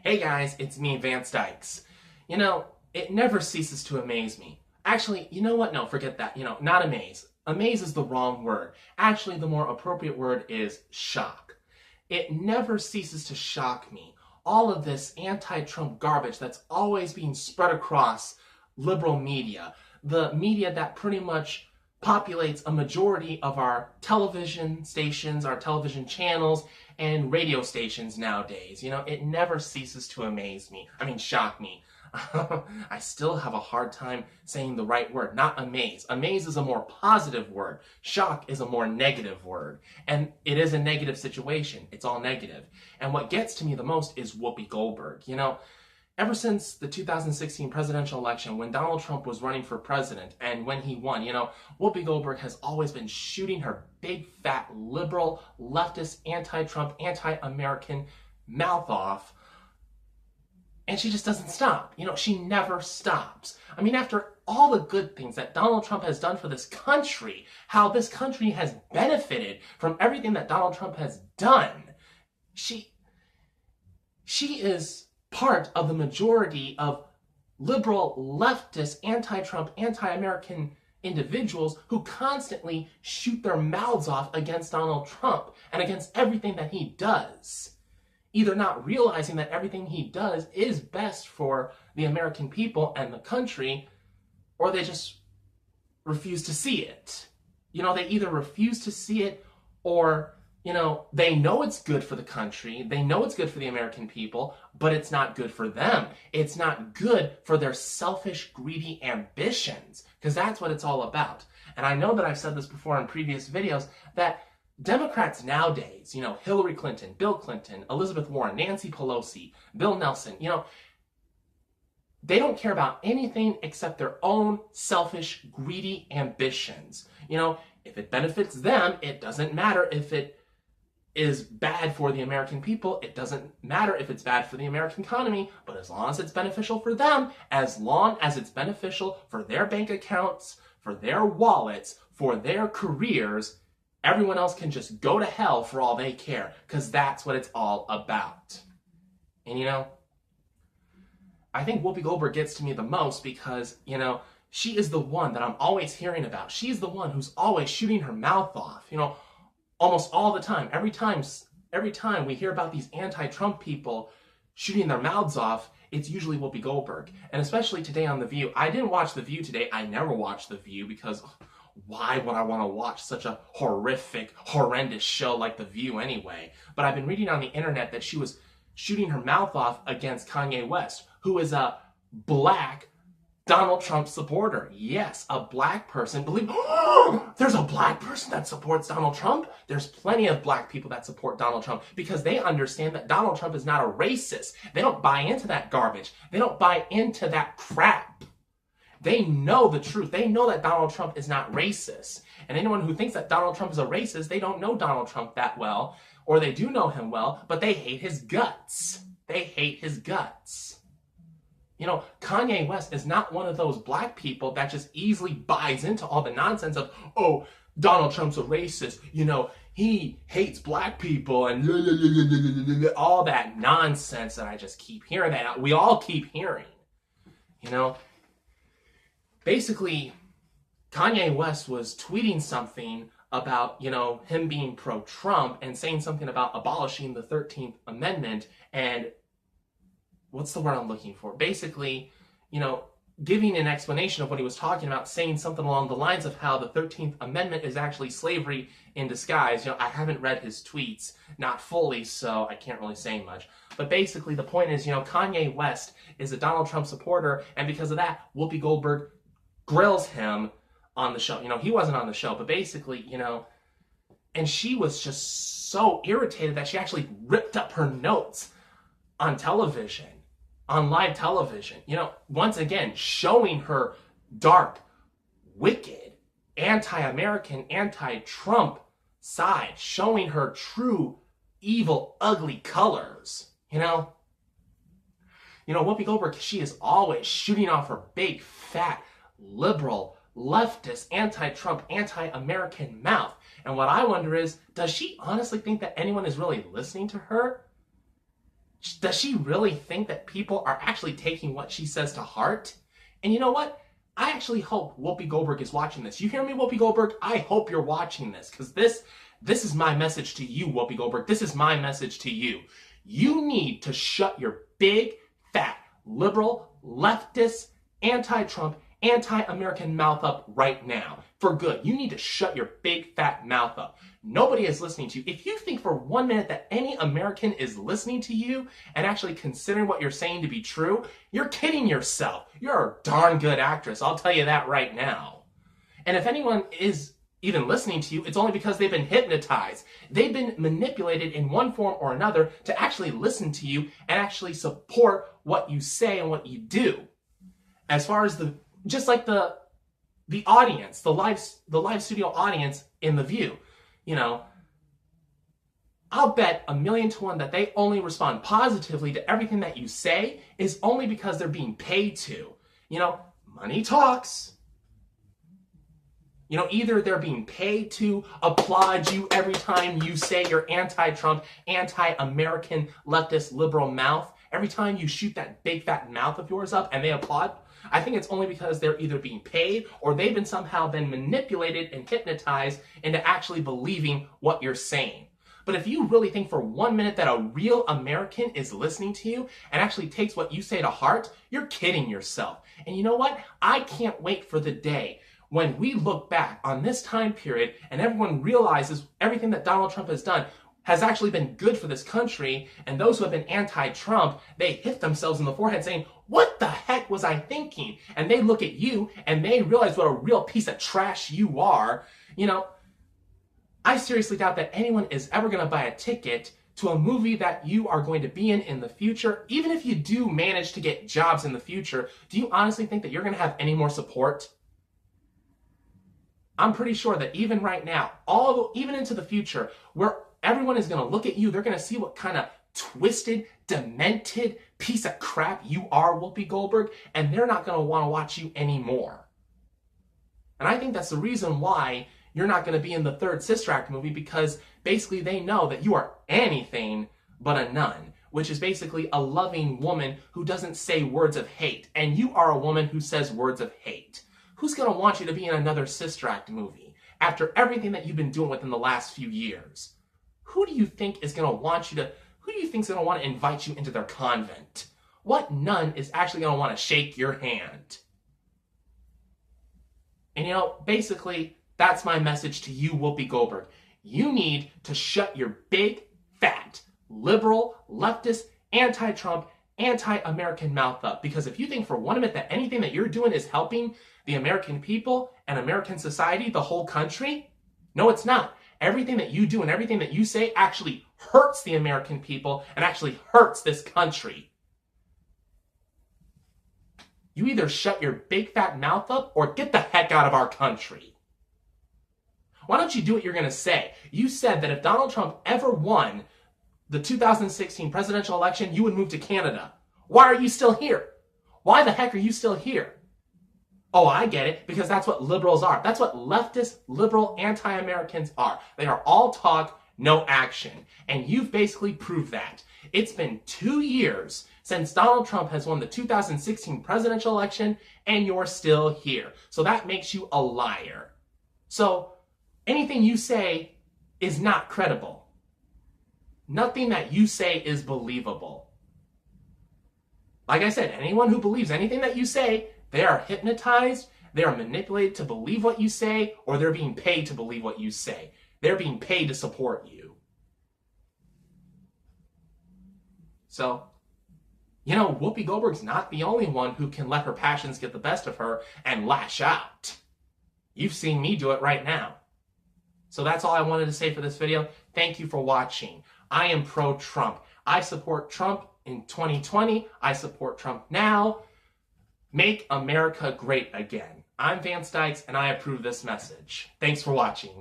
Hey guys, it's me, Vance Dykes. You know, it never ceases to amaze me. Actually, you know what? No, forget that. Not amaze. Amaze is the wrong word. Actually, the more appropriate word is shock. It never ceases to shock me. All of this anti-Trump garbage that's always being spread across liberal media, the media that pretty much populates a majority of our television stations, our television channels, and radio stations nowadays. It never ceases to amaze me. Shock me. I still have a hard time saying the right word, not amaze. Amaze is a more positive word. Shock is a more negative word. And it is a negative situation. It's all negative. And what gets to me the most is Whoopi Goldberg. Ever since the 2016 presidential election, when Donald Trump was running for president and when he won, Whoopi Goldberg has always been shooting her big, fat, liberal, leftist, anti-Trump, anti-American mouth off. And she just doesn't stop. She never stops. After all the good things that Donald Trump has done for this country, how this country has benefited from everything that Donald Trump has done, she is part of the majority of liberal, leftist, anti-Trump, anti-American individuals who constantly shoot their mouths off against Donald Trump and against everything that he does, either not realizing that everything he does is best for the American people and the country, or they just refuse to see it. They either refuse to see it, or they know it's good for the country, they know it's good for the American people, but it's not good for them. It's not good for their selfish, greedy ambitions, because that's what it's all about. And I know that I've said this before in previous videos, that Democrats nowadays, Hillary Clinton, Bill Clinton, Elizabeth Warren, Nancy Pelosi, Bill Nelson, they don't care about anything except their own selfish, greedy ambitions. If it benefits them, it doesn't matter if it is bad for the American people. It doesn't matter if it's bad for the American economy, but as long as it's beneficial for them, as long as it's beneficial for their bank accounts, for their wallets, for their careers, everyone else can just go to hell for all they care, because that's what it's all about. And I think Whoopi Goldberg gets to me the most because, she is the one that I'm always hearing about. She's the one who's always shooting her mouth off, almost all the time. Every time we hear about these anti-Trump people shooting their mouths off, it's usually Whoopi Goldberg. And especially today on The View. I didn't watch The View today. I never watched The View because why would I want to watch such a horrendous show like The View anyway? But I've been reading on the internet that she was shooting her mouth off against Kanye West, who is a black Donald Trump supporter. Yes, a black person. There's a black person that supports Donald Trump? There's plenty of black people that support Donald Trump because they understand that Donald Trump is not a racist. They don't buy into that garbage. They don't buy into that crap. They know the truth. They know that Donald Trump is not racist. And anyone who thinks that Donald Trump is a racist, they don't know Donald Trump that well, or they do know him well, but they hate his guts. They hate his guts. Kanye West is not one of those black people that just easily buys into all the nonsense of, oh, Donald Trump's a racist, he hates black people and all that nonsense that I just keep hearing, that we all keep hearing. Basically, Kanye West was tweeting something about, him being pro-Trump and saying something about abolishing the 13th Amendment and what's the word I'm looking for? Basically, giving an explanation of what he was talking about, saying something along the lines of how the 13th Amendment is actually slavery in disguise. I haven't read his tweets, not fully, so I can't really say much. But basically, the point is, Kanye West is a Donald Trump supporter, and because of that, Whoopi Goldberg grills him on the show. He wasn't on the show, but basically, and she was just so irritated that she actually ripped up her notes on television. On live television, once again, showing her dark, wicked, anti-American, anti-Trump side, showing her true, evil, ugly colors, Whoopi Goldberg, she is always shooting off her big, fat, liberal, leftist, anti-Trump, anti-American mouth. And what I wonder is, does she honestly think that anyone is really listening to her? Does she really think that people are actually taking what she says to heart? And you know what? I actually hope Whoopi Goldberg is watching this. You hear me, Whoopi Goldberg? I hope you're watching this, because this is my message to you, Whoopi Goldberg. This is my message to you. You need to shut your big, fat, liberal, leftist, anti-Trump, anti-American mouth up right now. For good. You need to shut your big, fat mouth up. Nobody is listening to you. If you think for 1 minute that any American is listening to you and actually considering what you're saying to be true, you're kidding yourself. You're a darn good actress. I'll tell you that right now. And if anyone is even listening to you, it's only because they've been hypnotized. They've been manipulated in one form or another to actually listen to you and actually support what you say and what you do. As far as just like the audience, the live studio audience in The View, you know, I'll bet 1,000,000 to 1 that they only respond positively to everything that you say is only because they're being paid to. You know, money talks. You know, either they're being paid to applaud you every time you say your anti-Trump, anti-American, leftist, liberal mouth. Every time you shoot that big fat mouth of yours up and they applaud. I think it's only because they're either being paid or they've been somehow been manipulated and hypnotized into actually believing what you're saying. But if you really think for 1 minute that a real American is listening to you and actually takes what you say to heart, you're kidding yourself. And you know what? I can't wait for the day when we look back on this time period and everyone realizes everything that Donald Trump has done has actually been good for this country, and those who have been anti-Trump, they hit themselves in the forehead saying, what the heck was I thinking? And they look at you and they realize what a real piece of trash you are. You know, I seriously doubt that anyone is ever going to buy a ticket to a movie that you are going to be in the future. Even if you do manage to get jobs in the future, do you honestly think that you're going to have any more support? I'm pretty sure that even right now, even into the future, where everyone is going to look at you, they're going to see what kind of twisted, demented piece of crap you are, Whoopi Goldberg, and they're not going to want to watch you anymore. And I think that's the reason why you're not going to be in the third Sister Act movie, because basically they know that you are anything but a nun, which is basically a loving woman who doesn't say words of hate. And you are a woman who says words of hate. Who's going to want you to be in another Sister Act movie after everything that you've been doing within the last few years? Who do you think is going to want you to, who do you think is going to want to invite you into their convent? What nun is actually going to want to shake your hand? And you know, basically, that's my message to you, Whoopi Goldberg. You need to shut your big, fat, liberal, leftist, anti-Trump, anti-American mouth up. Because if you think for 1 minute that anything that you're doing is helping the American people and American society, the whole country, no, it's not. Everything that you do and everything that you say actually hurts the American people and actually hurts this country. You either shut your big fat mouth up or get the heck out of our country. Why don't you do what you're going to say? You said that if Donald Trump ever won the 2016 presidential election, you would move to Canada. Why are you still here? Why the heck are you still here? Oh, I get it, because that's what liberals are. That's what leftist, liberal, anti-Americans are. They are all talk, no action. And you've basically proved that. It's been 2 years since Donald Trump has won the 2016 presidential election, and you're still here. So that makes you a liar. So anything you say is not credible. Nothing that you say is believable. Like I said, anyone who believes anything that you say, they are hypnotized, they are manipulated to believe what you say, or they're being paid to believe what you say. They're being paid to support you. So, you know, Whoopi Goldberg's not the only one who can let her passions get the best of her and lash out. You've seen me do it right now. So that's all I wanted to say for this video. Thank you for watching. I am pro-Trump. I support Trump in 2020. I support Trump now. Make America great again. I'm Vance Dykes, and I approve this message. Thanks for watching.